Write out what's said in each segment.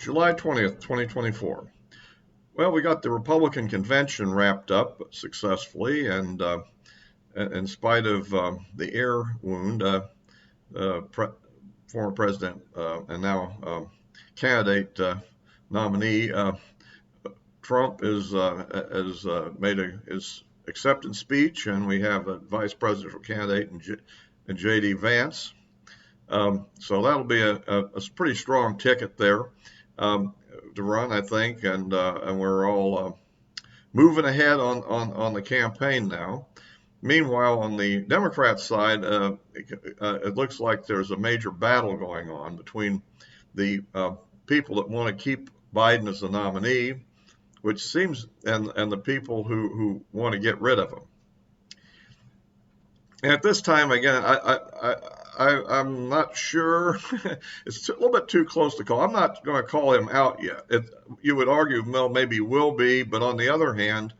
July 20th, 2024. Well, we got the Republican convention wrapped up successfully, and in spite of the air wound, former president and now candidate nominee Trump has made his acceptance speech, and we have a vice presidential candidate in J.D. Vance. So that'll be a pretty strong ticket there to run, I think, and we're all moving ahead on the campaign now. Meanwhile, on the Democrat side, it looks like there's a major battle going on between the people that want to keep Biden as the nominee, which seems, and the people who want to get rid of him. And at this time, again, I'm not sure. It's a little bit too close to call. I'm not going to call him out yet. You would argue, well, maybe will be, but on the other hand,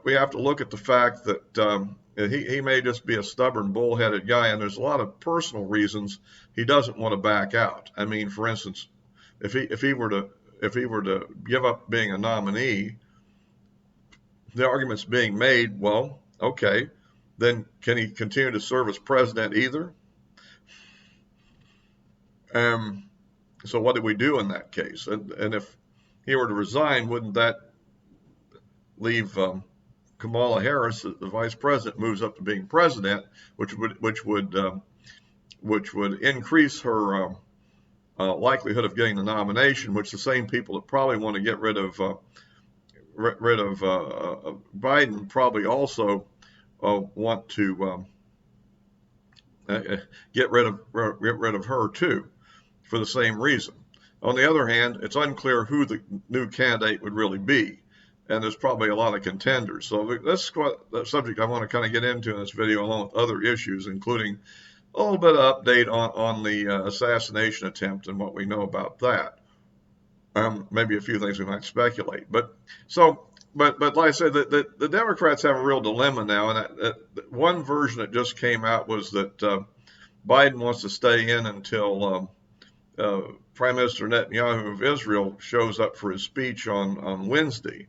we have to look at the fact that he may just be a stubborn, bullheaded guy, and there's a lot of personal reasons he doesn't want to back out. I mean, for instance, if he were to give up being a nominee, the argument's being made, well, okay, then can he continue to serve as president either? So what do we do in that case? And if he were to resign, wouldn't that leave Kamala Harris, the vice president, moves up to being president, which would increase her likelihood of getting the nomination, which the same people that probably want to get rid of Biden probably also want to get rid of her too, for the same reason. On the other hand, it's unclear who the new candidate would really be, and there's probably a lot of contenders. So that's the subject I want to kind of get into in this video, along with other issues, including a little bit of update on the assassination attempt and what we know about that. Maybe a few things we might speculate. But like I said, the Democrats have a real dilemma now, and one version that just came out was that Biden wants to stay in until Prime Minister Netanyahu of Israel shows up for his speech on Wednesday,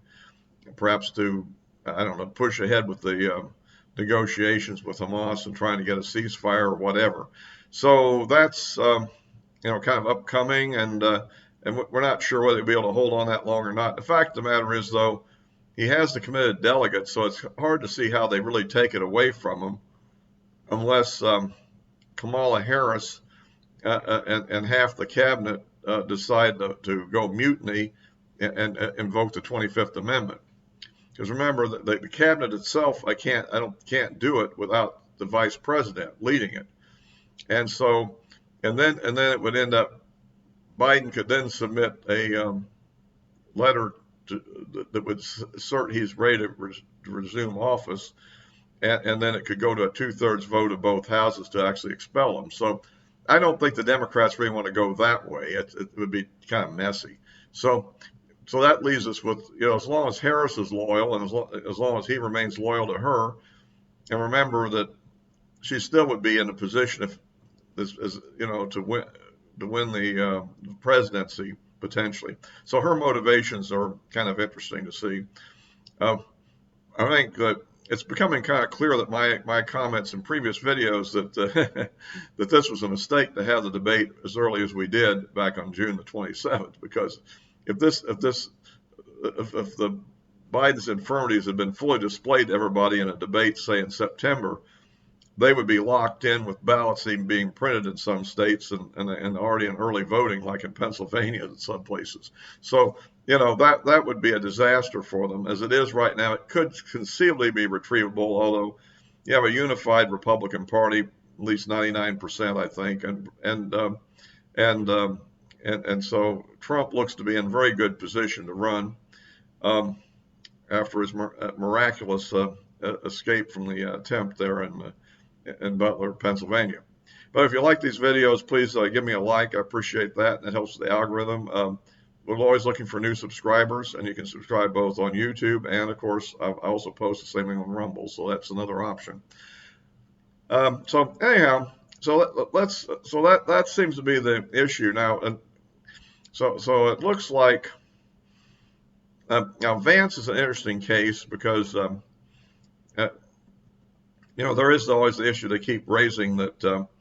perhaps to, I don't know, push ahead with the negotiations with Hamas and trying to get a ceasefire or whatever. So that's kind of upcoming, and we're not sure whether he'll be able to hold on that long or not. The fact of the matter is, though, he has the committed delegates, so it's hard to see how they really take it away from him, unless Kamala Harris and half the cabinet decide to go mutiny and invoke the 25th Amendment. Because remember, the cabinet itself, can't do it without the vice president leading it, and so, and then it would end up, Biden could then submit a letter that would assert he's ready to resume office, and then it could go to a 2/3 vote of both houses to actually expel him. So I don't think the Democrats really want to go that way. It would be kind of messy. So that leaves us with, as long as Harris is loyal, and as long as he remains loyal to her, and remember that she still would be in a position to win the presidency potentially. So her motivations are kind of interesting to see. I think that it's becoming kind of clear that my comments in previous videos that that this was a mistake to have the debate as early as we did back on June the 27th, because if the Biden's infirmities had been fully displayed to everybody in a debate, say in September, they would be locked in with ballots even being printed in some states and already in early voting, like in Pennsylvania in some places. So, that would be a disaster for them. As it is right now, it could conceivably be retrievable, although you have a unified Republican Party, at least 99%, I think, and so Trump looks to be in very good position to run after his miraculous escape from the attempt there in Butler, Pennsylvania. But if you like these videos, please give me a like. I appreciate that, and it helps the algorithm. We're always looking for new subscribers, and you can subscribe both on YouTube, and of course, I also post the same thing on Rumble, so that's another option. So anyhow, that seems to be the issue now. And So it looks like now Vance is an interesting case because uh, there is always the issue they keep raising that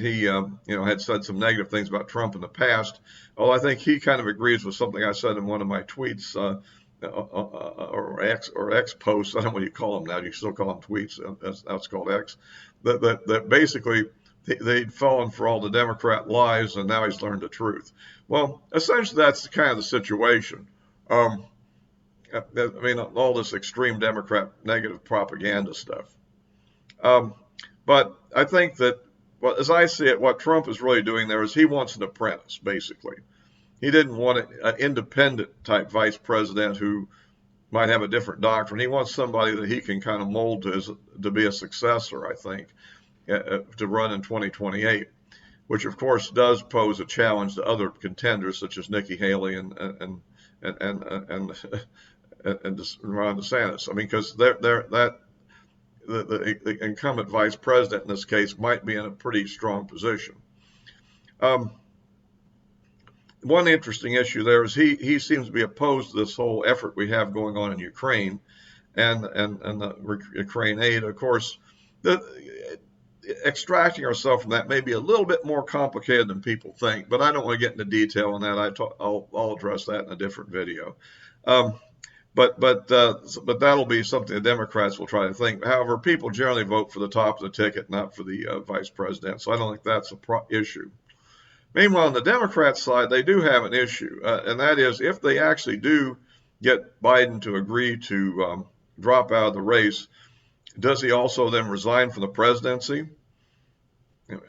he had said some negative things about Trump in the past. Well, I think he kind of agrees with something I said in one of my tweets or X posts. I don't know what you call them now. You still call them tweets. That's called X. That basically they'd fallen for all the Democrat lies, and now he's learned the truth. Well, essentially, that's kind of the situation. Um, I mean, all this extreme Democrat negative propaganda stuff. Um, but I think that, well, as I see it, what Trump is really doing there is he wants an apprentice, basically. He didn't want an independent type vice president who might have a different doctrine. He wants somebody that he can kind of mold to be a successor, I think, to run in 2028, which of course does pose a challenge to other contenders such as Nikki Haley and Ron DeSantis. I mean, because the incumbent vice president in this case might be in a pretty strong position. One interesting issue there is he seems to be opposed to this whole effort we have going on in Ukraine and the Ukraine aid. Of course, extracting ourselves from that may be a little bit more complicated than people think, but I don't want to get into detail on that. I'll address that in a different video. But that'll be something the Democrats will try to think. However, people generally vote for the top of the ticket, not for the vice president. So I don't think that's a issue. Meanwhile, on the Democrat side, they do have an issue, and that is if they actually do get Biden to agree to drop out of the race, does he also then resign from the presidency? And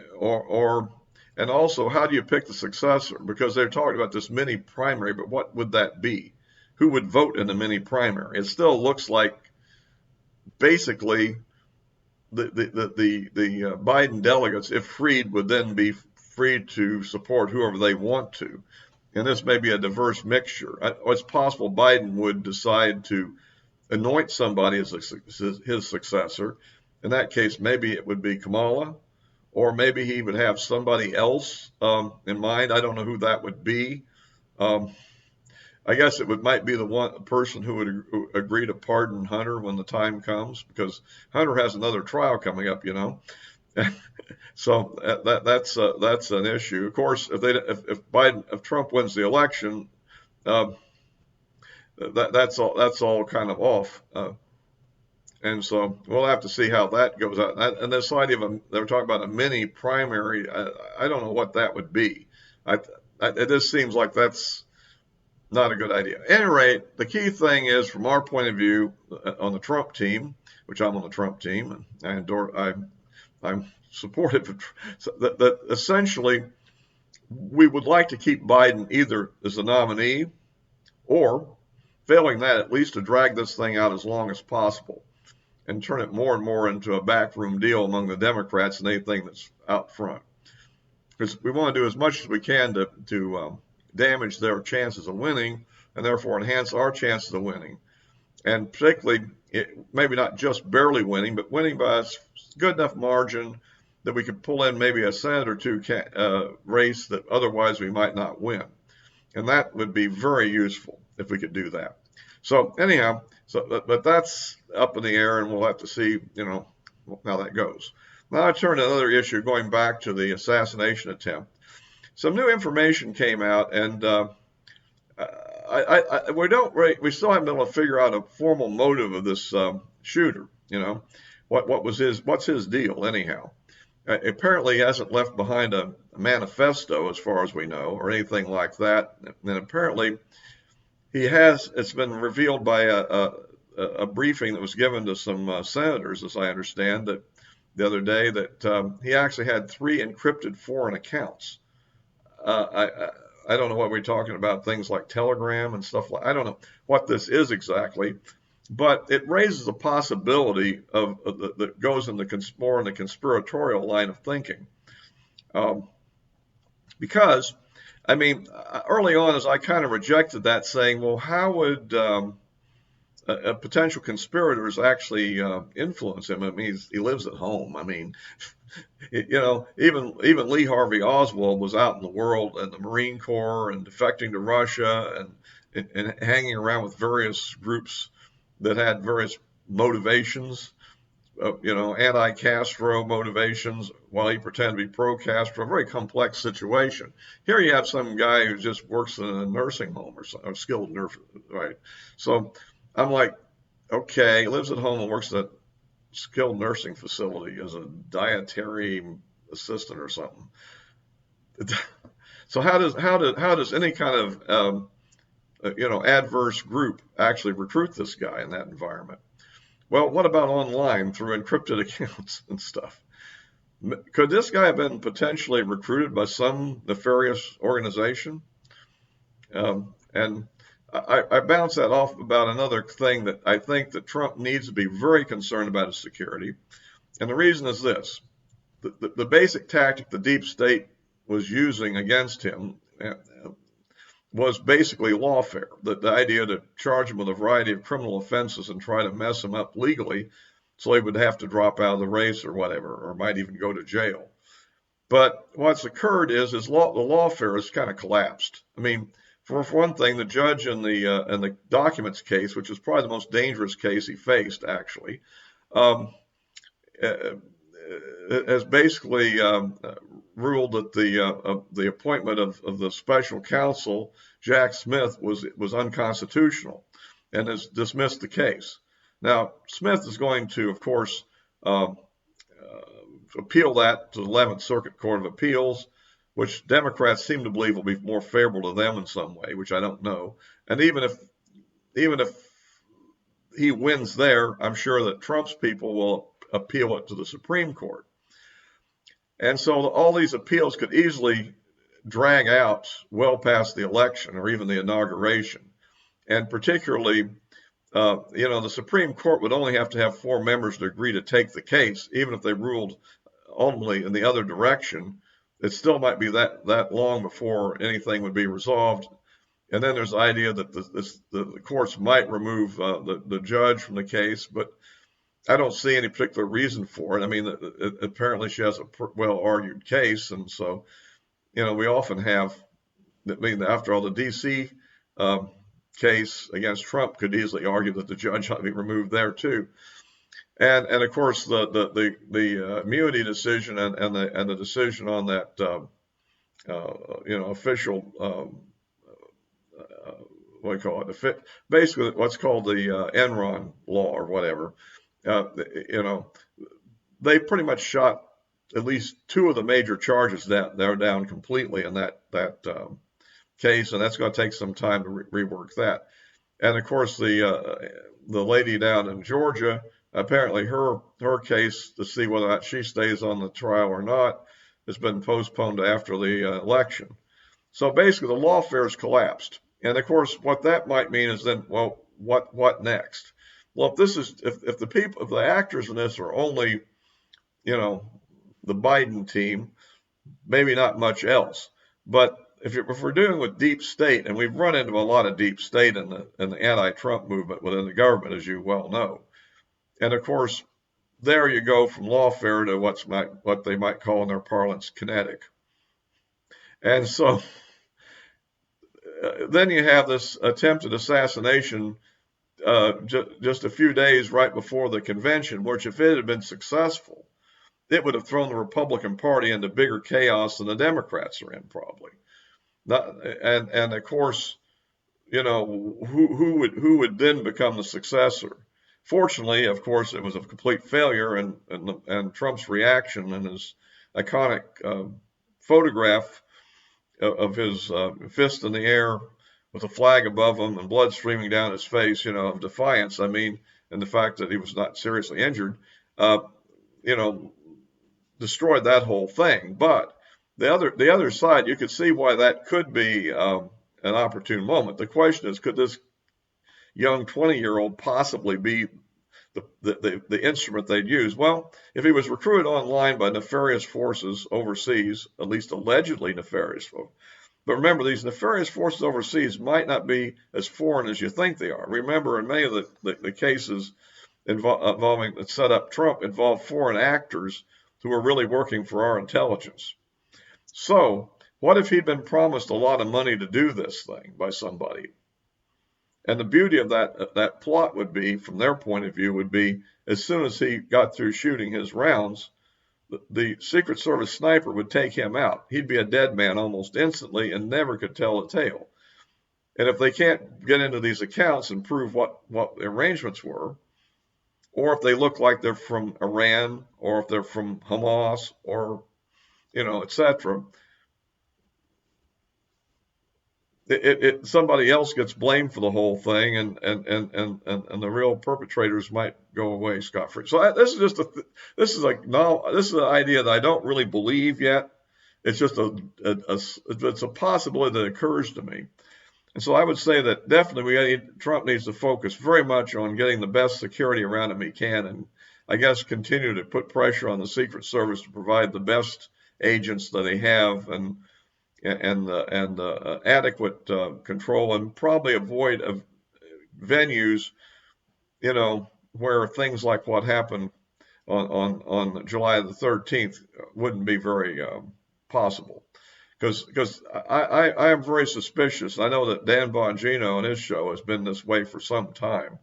also, how do you pick the successor? Because they're talking about this mini primary, but what would that be? Who would vote in the mini primary? It still looks like basically the Biden delegates, if freed, would then be free to support whoever they want to. And this may be a diverse mixture. It's possible Biden would decide to anoint somebody as his successor. In that case, maybe it would be Kamala, or maybe he would have somebody else in mind. I don't know who that would be. I guess it might be the person who would agree to pardon Hunter when the time comes, because Hunter has another trial coming up, So that's an issue. Of course, if Trump wins the election, that's all kind of off. And so we'll have to see how that goes out. And this idea of they're talking about a mini primary. I don't know what that would be. It just seems like that's not a good idea. At any rate, the key thing is, from our point of view, on the Trump team, which I'm on the Trump team, and I'm supportive, that essentially we would like to keep Biden either as the nominee, or failing that, at least to drag this thing out as long as possible and turn it more and more into a backroom deal among the Democrats and anything that's out front. Because we want to do as much as we can to damage their chances of winning, and therefore enhance our chances of winning. And particularly, maybe not just barely winning, but winning by a good enough margin that we could pull in maybe a Senate or two race that otherwise we might not win. And that would be very useful if we could do that. So anyhow, but that's up in the air, and we'll have to see, how that goes. Now I turn to another issue, going back to the assassination attempt. Some new information came out, and we still haven't been able to figure out a formal motive of this shooter. What's his deal anyhow? Apparently, he hasn't left behind a manifesto, as far as we know, or anything like that. And apparently, he has. It's been revealed by a briefing that was given to some senators, as I understand, that the other day, that he actually had 3 encrypted foreign accounts. I don't know what we're talking about, things like Telegram and stuff like. I don't know what this is exactly, but it raises a possibility that goes in more in the conspiratorial line of thinking. Because, I mean, early on, as I kind of rejected that, saying, well, how would potential conspirators actually influence him. I mean, he lives at home. I mean, even Lee Harvey Oswald was out in the world in the Marine Corps and defecting to Russia and hanging around with various groups that had various motivations, anti-Castro motivations, while he pretended to be pro-Castro. A very complex situation. Here you have some guy who just works in a nursing home or skilled nurse, right? So I'm like, okay, lives at home and works at a skilled nursing facility as a dietary assistant or something. So how does any kind of adverse group actually recruit this guy in that environment? Well, what about online through encrypted accounts and stuff? Could this guy have been potentially recruited by some nefarious organization? And I bounce that off about another thing that I think that Trump needs to be very concerned about his security. And the reason is this. The basic tactic the deep state was using against him was basically lawfare. The idea to charge him with a variety of criminal offenses and try to mess him up legally so he would have to drop out of the race or whatever, or might even go to jail. But what's occurred is the lawfare has kind of collapsed. I mean, for one thing, the judge in the documents case, which is probably the most dangerous case he faced, actually, has basically ruled that the appointment of the special counsel, Jack Smith, was unconstitutional and has dismissed the case. Now, Smith is going to, of course, appeal that to the 11th Circuit Court of Appeals, which Democrats seem to believe will be more favorable to them in some way, which I don't know. And even if he wins there, I'm sure that Trump's people will appeal it to the Supreme Court. And so all these appeals could easily drag out well past the election or even the inauguration. And particularly, the Supreme Court would only have to have 4 members to agree to take the case, even if they ruled ultimately in the other direction. It still might be that long before anything would be resolved. And then there's the idea that the courts might remove the judge from the case, but I don't see any particular reason for it. I mean, apparently she has a well-argued case, and so, we often have, I mean, after all, the D.C. Case against Trump could easily argue that the judge ought to be removed there too. And of course, the immunity decision and the decision on that, official, what do you call it? Basically, what's called the Enron law or whatever. They pretty much shot at least 2 of the major charges they're down completely in that case, and that's going to take some time to rework that. And of course, the lady down in Georgia, apparently her case to see whether or not she stays on the trial or not has been postponed after the election. So basically, the lawfare has collapsed. And of course, what that might mean is then, well, what next? Well, if the actors in this are only, the Biden team, maybe not much else. But if we're dealing with deep state, and we've run into a lot of deep state in the anti-Trump movement within the government, as you well know, and of course, there you go from lawfare to what they might call in their parlance kinetic. And so then you have this attempted assassination just a few days right before the convention, which if it had been successful, it would have thrown the Republican Party into bigger chaos than the Democrats are in, probably. And of course, who would then become the successor? Fortunately, of course, it was a complete failure, and Trump's reaction and his iconic photograph of his fist in the air with a flag above him and blood streaming down his face, of defiance, I mean, and the fact that he was not seriously injured, destroyed that whole thing. But the other side, you could see why that could be an opportune moment. The question is, could this young 20-year-old possibly be the instrument they'd use? Well, if he was recruited online by nefarious forces overseas, at least allegedly nefarious, But remember, these nefarious forces overseas might not be as foreign as you think they are. Remember, in many of the cases involving that set up Trump involved foreign actors who were really working for our intelligence. So, what if he'd been promised a lot of money to do this thing by somebody? And the beauty of that plot would be, from their point of view, would be as soon as he got through shooting his rounds, the Secret Service sniper would take him out. He'd be a dead man almost instantly and never could tell a tale. And if they can't get into these accounts and prove what the arrangements were, or if they look like they're from Iran, or if they're from Hamas, or etc., somebody else gets blamed for the whole thing, and the real perpetrators might go away scot-free. So this is just this is an idea that I don't really believe yet. It's just it's a possibility that occurs to me. And so I would say that definitely Trump needs to focus very much on getting the best security around him he can, and I guess continue to put pressure on the Secret Service to provide the best agents that they have, and adequate control, and probably avoid venues, where things like what happened on July the 13th wouldn't be very possible. Because I am very suspicious. I know that Dan Bongino and his show has been this way for some time.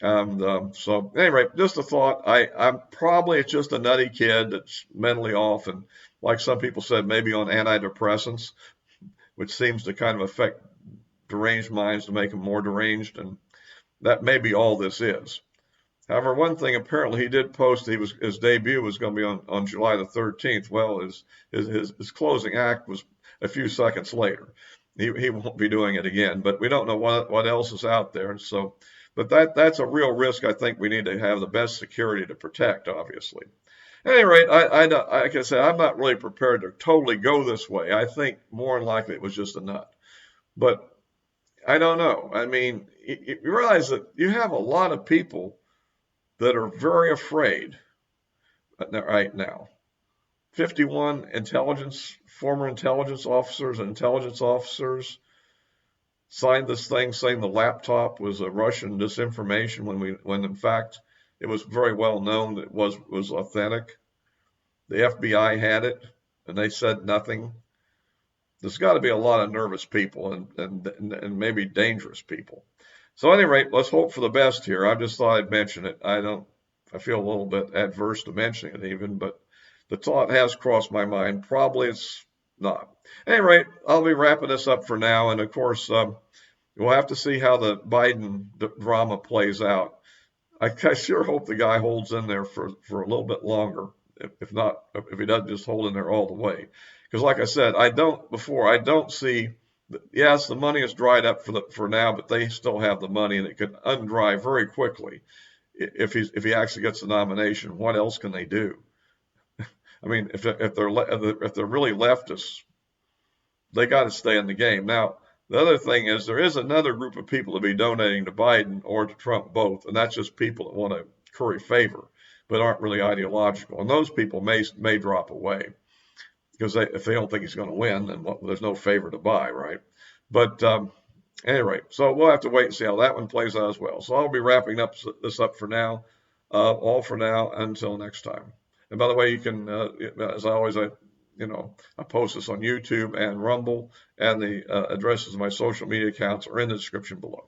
And so anyway, just a thought. I'm probably just a nutty kid that's mentally off, and like some people said, maybe on antidepressants, which seems to kind of affect deranged minds to make them more deranged, and that may be all this is. However, one thing, apparently he did post his debut was going to be on July the 13th. Well, his closing act was a few seconds later. He won't be doing it again, but we don't know what else is out there. And so, but that's a real risk. I think we need to have the best security to protect, obviously. At any rate, like I said, I'm not really prepared to totally go this way. I think more than likely it was just a nut. But I don't know. I mean, you realize that you have a lot of people that are very afraid right now. 51 former intelligence officers and intelligence officers signed this thing saying the laptop was a Russian disinformation when in fact it was very well known that it was authentic. The FBI had it, and they said nothing. There's got to be a lot of nervous people and maybe dangerous people. So at any rate, let's hope for the best here. I just thought I'd mention it. I feel a little bit adverse to mentioning it even, but the thought has crossed my mind. Probably it's not. At any rate, I'll be wrapping this up for now. And of course, we'll have to see how the Biden drama plays out. I sure hope the guy holds in there for a little bit longer. If he doesn't just hold in there all the way. Because like I said, I don't see. Yes, the money is dried up for now, but they still have the money, and it could undry very quickly if he actually gets the nomination. What else can they do? I mean, if they're really leftists, they got to stay in the game. Now, the other thing is there is another group of people to be donating to Biden or to Trump both, and that's just people that want to curry favor but aren't really ideological, and those people may drop away. Because if they don't think he's going to win, then there's no favor to buy, right? But anyway, so we'll have to wait and see how that one plays out as well. So I'll be wrapping this up for now, all for now until next time. And by the way, you can, as always, I post this on YouTube and Rumble, and the addresses of my social media accounts are in the description below.